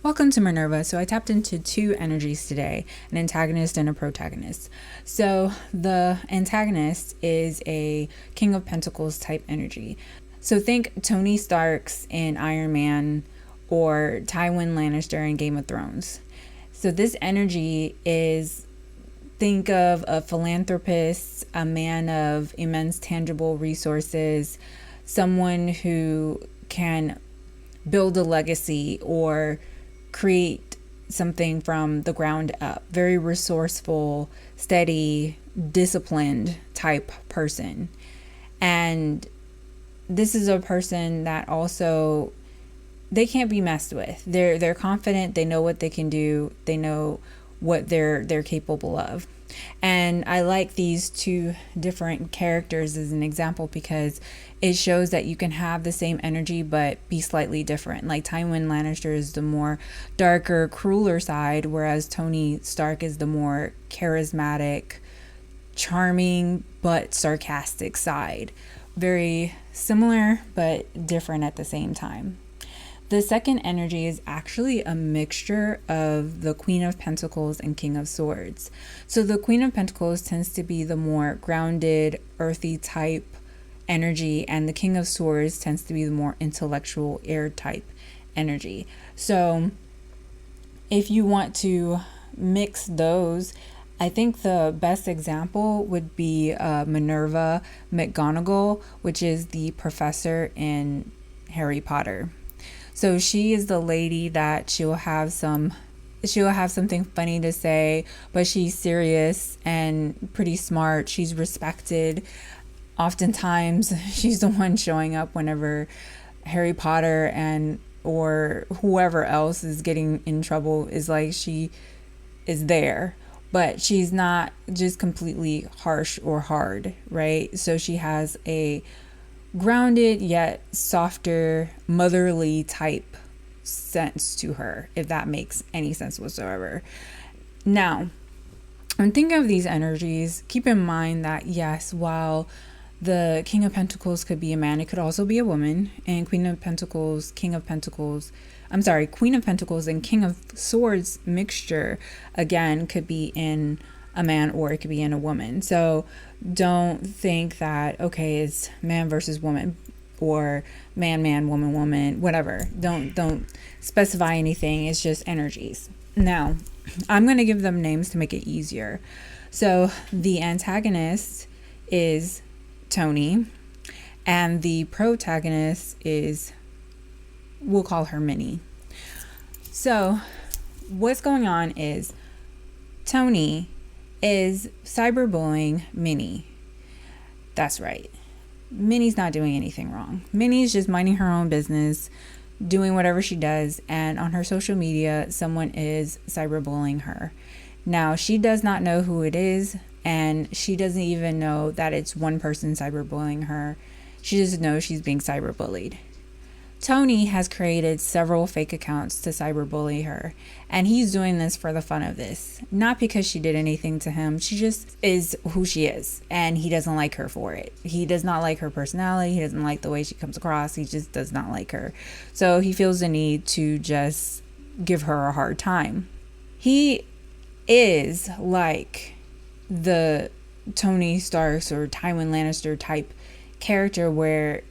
Welcome to Minerva. So I tapped into two energies today, an antagonist and a protagonist. So the antagonist is a King of Pentacles type energy. So think Tony Stark's in Iron Man or Tywin Lannister in Game of Thrones. So this energy is, think of a philanthropist, a man of immense tangible resources, someone who can build a legacy or create something from the ground up. Very resourceful, steady, disciplined type person. And this is a person that also, they can't be messed with. They're confident, they know what they can do, they know what they're capable of. And I like these two different characters as an example because it shows that you can have the same energy but be slightly different. Like Tywin Lannister is the more darker, crueler side, whereas Tony Stark is the more charismatic, charming but sarcastic side. Very similar but different at the same time. The second energy is actually a mixture of the Queen of Pentacles and King of Swords. So the Queen of Pentacles tends to be the more grounded, earthy type energy, and the King of Swords tends to be the more intellectual, air type energy. So if you want to mix those, I think the best example would be Minerva McGonagall, which is the professor in Harry Potter. So she is the lady that she'll have something funny to say, but she's serious and pretty smart. She's respected. Oftentimes she's the one showing up whenever Harry Potter and or whoever else is getting in trouble, is like she is there. But she's not just completely harsh or hard, right? So she has a grounded yet softer, motherly type sense to her, if that makes any sense whatsoever. Now, when thinking of these energies, keep in mind that yes, while the King of Pentacles could be a man, it could also be a woman. And Queen of Pentacles and King of Swords mixture, again, could be in a man or it could be in a woman. So don't think that, okay, it's man versus woman or man, woman, woman, whatever. Don't specify anything. It's just energies. Now, I'm going to give them names to make it easier. So the antagonist is Tony and the protagonist is, we'll call her Minnie. So what's going on is Tony is cyberbullying Minnie. That's right. Minnie's not doing anything wrong. Minnie's just minding her own business, doing whatever she does, and on her social media, someone is cyberbullying her. Now, she does not know who it is, and she doesn't even know that it's one person cyberbullying her. She just knows she's being cyberbullied. Tony has created several fake accounts to cyberbully her, and he's doing this for the fun of this. Not because she did anything to him, she just is who she is, and he doesn't like her for it. He does not like her personality, he doesn't like the way she comes across, he just does not like her. So he feels the need to just give her a hard time. He is like the Tony Starks or Tywin Lannister type character where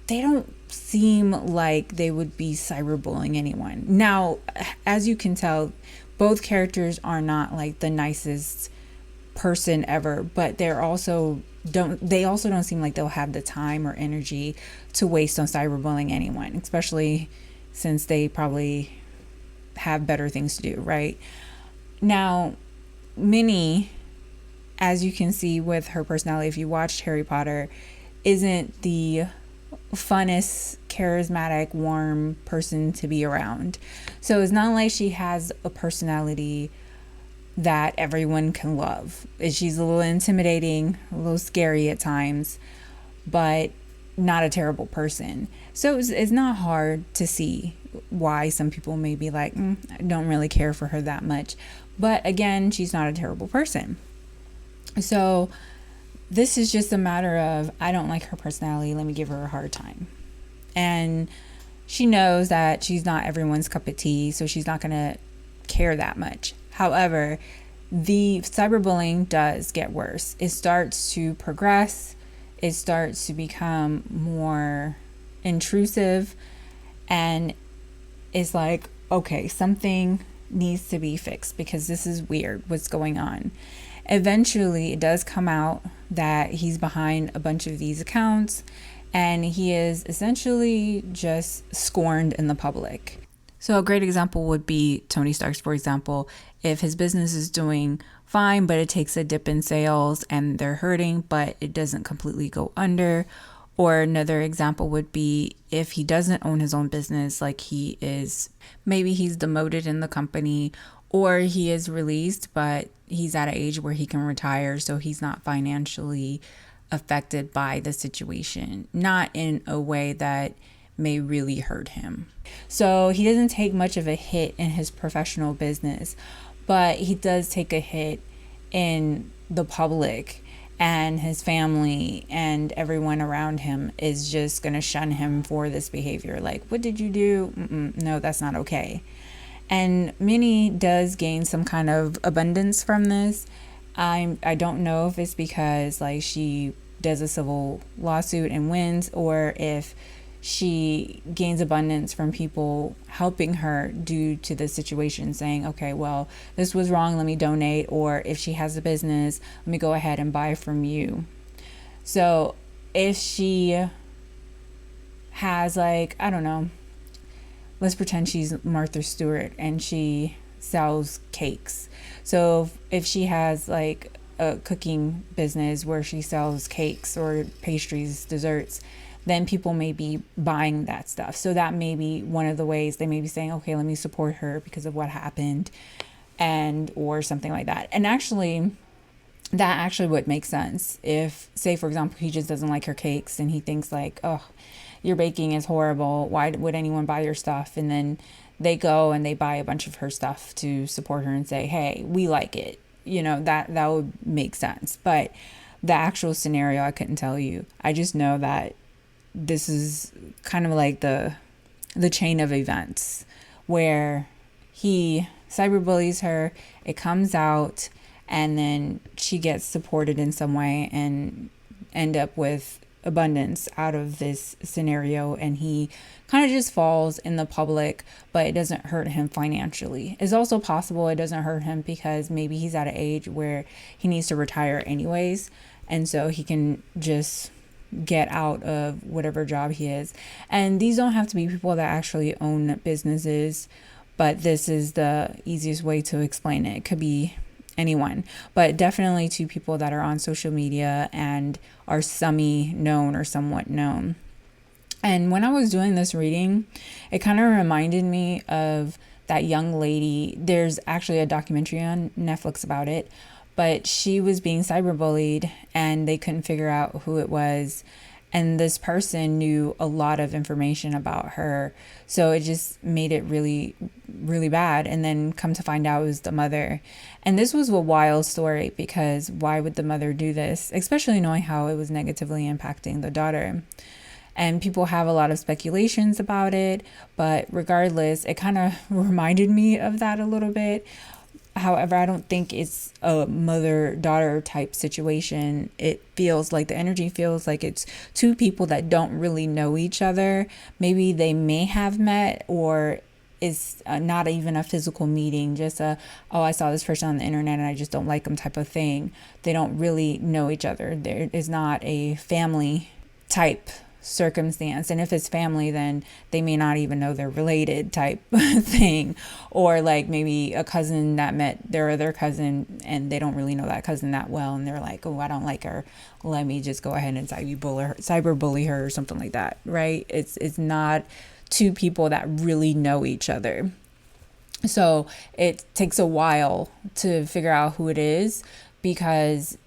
they don't seem like they would be cyberbullying anyone. Now, as you can tell, both characters are not like the nicest person ever, but they also don't seem like they'll have the time or energy to waste on cyberbullying anyone, especially since they probably have better things to do, right? Now, Minnie, as you can see with her personality, if you watched Harry Potter, isn't the funnest, charismatic, warm person to be around. So it's not like she has a personality that everyone can love. She's a little intimidating, a little scary at times, but not a terrible person. So it's not hard to see why some people may be like, I don't really care for her that much. But again, she's not a terrible person. So this is just a matter of, I don't like her personality, let me give her a hard time. And she knows that she's not everyone's cup of tea, so she's not going to care that much. However, the cyberbullying does get worse. It starts to progress, it starts to become more intrusive, and it's like, okay, something needs to be fixed because this is weird. What's going on? Eventually, it does come out that he's behind a bunch of these accounts and he is essentially just scorned in the public. So a great example would be Tony Stark's, for example. If his business is doing fine, but it takes a dip in sales and they're hurting, but it doesn't completely go under. Or another example would be if he doesn't own his own business, like maybe he's demoted in the company, or he is released, but he's at an age where he can retire, so he's not financially affected by the situation, not in a way that may really hurt him. So he doesn't take much of a hit in his professional business, but he does take a hit in the public, and his family and everyone around him is just going to shun him for this behavior. Like, what did you do? No, that's not okay. And Minnie does gain some kind of abundance from this. I don't know if it's because like she does a civil lawsuit and wins, or if she gains abundance from people helping her due to the situation, saying, okay, well, this was wrong, let me donate. Or if she has a business, let me go ahead and buy from you. So if she has, like, I don't know, let's pretend she's Martha Stewart and she sells cakes. So if she has like a cooking business where she sells cakes or pastries, desserts, then people may be buying that stuff. So that may be one of the ways they may be saying, okay, let me support her because of what happened, and or something like that. And actually, that actually would make sense. If, say, for example, he just doesn't like her cakes and he thinks like, oh, your baking is horrible, why would anyone buy your stuff? And then they go and they buy a bunch of her stuff to support her and say, hey, we like it. You know, that would make sense. But the actual scenario, I couldn't tell you. I just know that this is kind of like the chain of events where he cyberbullies her, it comes out, and then she gets supported in some way and end up with abundance out of this scenario, and he kind of just falls in the public, but it doesn't hurt him financially. It's also possible it doesn't hurt him because maybe he's at an age where he needs to retire anyways, and so he can just get out of whatever job he is. And these don't have to be people that actually own businesses, but this is the easiest way to explain it. It could be anyone, but definitely to people that are on social media and are semi-known or somewhat known. And when I was doing this reading, it kind of reminded me of that young lady. There's actually a documentary on Netflix about it, but she was being cyberbullied and they couldn't figure out who it was. And this person knew a lot of information about her. So it just made it really, really bad. And then come to find out it was the mother. And this was a wild story because why would the mother do this? Especially knowing how it was negatively impacting the daughter. And people have a lot of speculations about it. But regardless, it kind of reminded me of that a little bit. However, I don't think it's a mother-daughter type situation. It feels like the energy feels like it's two people that don't really know each other. Maybe they may have met, or it's not even a physical meeting, just oh, I saw this person on the internet and I just don't like them type of thing. They don't really know each other. There is not a family type circumstance, and if it's family, then they may not even know they're related type thing, or like maybe a cousin that met their other cousin and they don't really know that cousin that well, and they're like, oh, I don't like her, let me just go ahead and cyberbully her or something like that, right? It's not two people that really know each other, so it takes a while to figure out who it is, because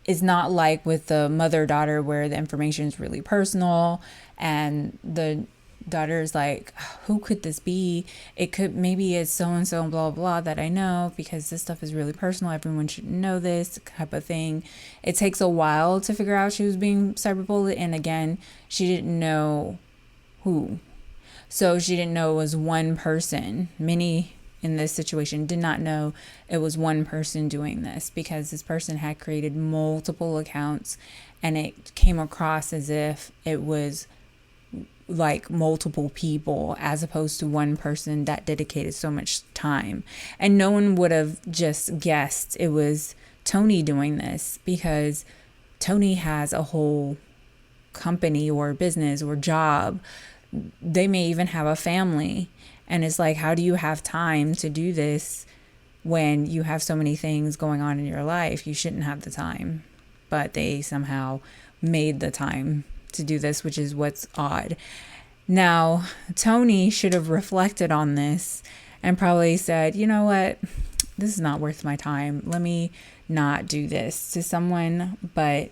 it's not like with the mother-daughter where the information is really personal and the daughter's like, who could this be? It could, maybe it's so-and-so and blah, blah, that I know because this stuff is really personal. Everyone should know this type of thing. It takes a while to figure out she was being cyberbullied. And again, she didn't know who So she didn't know it was one person. Many in this situation did not know it was one person doing this, because this person had created multiple accounts, and it came across as if it was like multiple people as opposed to one person that dedicated so much time. And no one would have just guessed it was Tony doing this, because Tony has a whole company or business or job. They may even have a family. And it's like, how do you have time to do this when you have so many things going on in your life? You shouldn't have the time. But they somehow made the time to do this, which is what's odd. Now, Tony should have reflected on this and probably said, you know what? This is not worth my time. Let me not do this to someone. But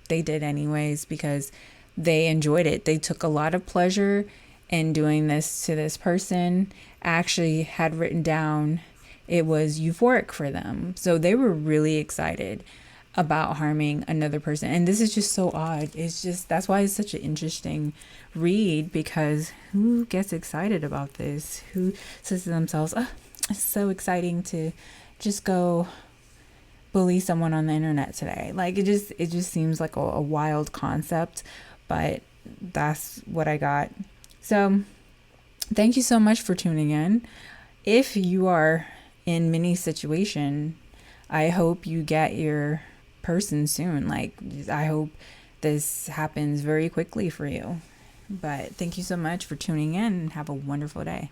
they did anyways, because they enjoyed it. They took a lot of pleasure in doing this to this person. Actually had written down it was euphoric for them. So they were really excited about harming another person. And this is just so odd. It's just, that's why it's such an interesting read, because who gets excited about this? Who says to themselves, oh, it's so exciting to just go bully someone on the internet today? Like, it just seems like a wild concept, but that's what I got. So thank you so much for tuning in. If you are in Minnie's situation, I hope you get your person soon. Like, I hope this happens very quickly for you. But thank you so much for tuning in, and have a wonderful day.